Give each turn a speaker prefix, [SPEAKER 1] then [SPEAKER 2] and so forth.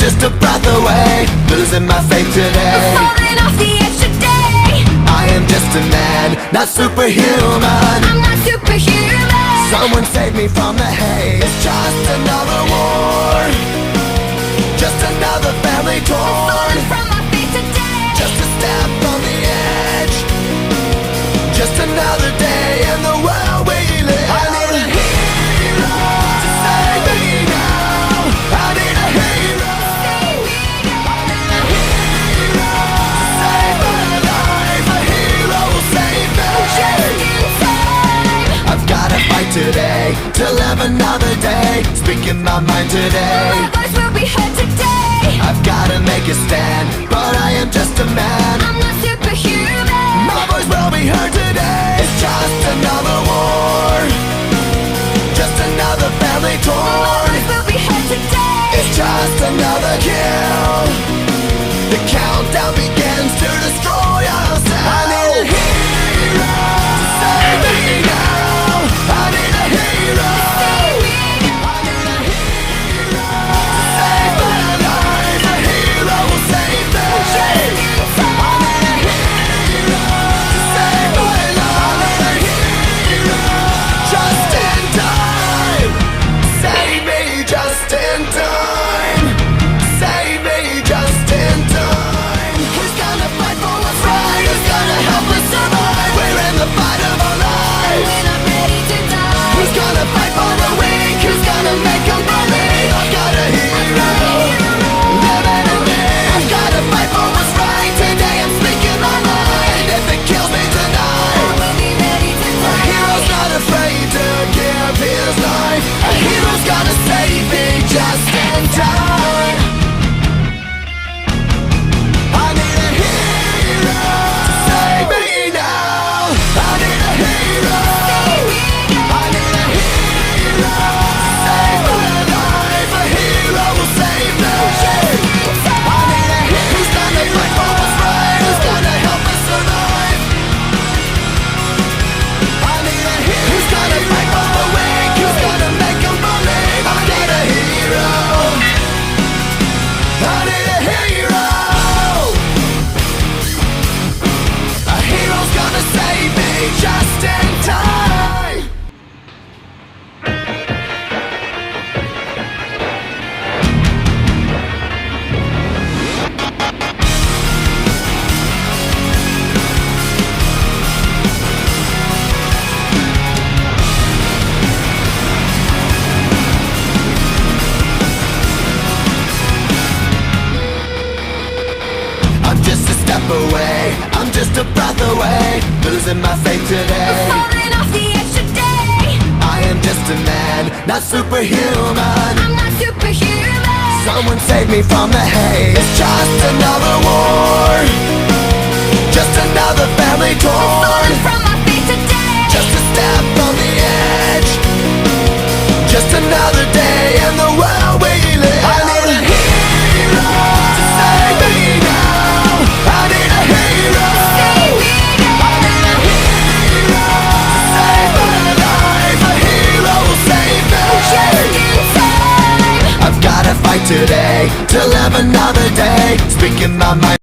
[SPEAKER 1] just a breath away, losing my faith today.
[SPEAKER 2] Falling off the edge today.
[SPEAKER 1] I am just a man, not superhuman.
[SPEAKER 2] I'm not superhuman.
[SPEAKER 1] Someone save me from the haze. It's just another war, just another family torn.
[SPEAKER 2] Falling from my feet today.
[SPEAKER 1] Just a step on the edge, just another day in the world we live. I need a hero to save me now. I need a hero. I need a hero to save my life. A hero will save me.
[SPEAKER 2] Just in time.
[SPEAKER 1] I've gotta fight today to live another day, speaking my mind today.
[SPEAKER 2] My voice will be heard today.
[SPEAKER 1] I've gotta make a stand, but I am just a man.
[SPEAKER 2] I'm not superhuman.
[SPEAKER 1] My voice will be heard today. It's just another war, just another family
[SPEAKER 2] My
[SPEAKER 1] torn.
[SPEAKER 2] voice will be heard today.
[SPEAKER 1] It's just another kill. The countdown begins to destroy ourselves. I need a hero to save me now. I need a hero. I need a hero to save my life. A hero will save me. I need a hero to save my life. I need a hero just in time. Save me just in time. Save me just in time. Who's gonna fight for what's right? Who's gonna help us survive? We're in the fight of our lives.
[SPEAKER 2] When I'm ready to die.
[SPEAKER 1] Who's gonna fight for the weak? Who's gonna make them believe? I've got a hero living in me. I've gotta fight for what's right. Today I'm speaking my mind. If it kills me
[SPEAKER 2] I
[SPEAKER 1] tonight,
[SPEAKER 2] will be ready to
[SPEAKER 1] a
[SPEAKER 2] die.
[SPEAKER 1] hero's not afraid to give his life. A hero's gonna save me just in time. I need a hero to save me now. I need a hero. I need a hero to save my life. A hero will save me. I need a hero who's gonna fight for what's right. Who's gonna help us survive. I need a hero who's gonna fight for the weak. Who's gonna make them believe. I need a hero. I need a hero. A hero's gonna save me just in time. I'm just a step away, I'm just a breath away, losing my faith today.
[SPEAKER 2] Falling off the edge today.
[SPEAKER 1] I am just a man, not superhuman.
[SPEAKER 2] I'm not superhuman.
[SPEAKER 1] Someone save me from the haze. It's just another war, just another family torn.
[SPEAKER 2] Falling from my feet today.
[SPEAKER 1] Just a step on the edge, just another day in the world we live. I need a hero to save me now. I need a hero. I need a hero to save my life. A hero will save me.
[SPEAKER 2] Just in time.
[SPEAKER 1] I've gotta fight today to live another day, speaking my mind.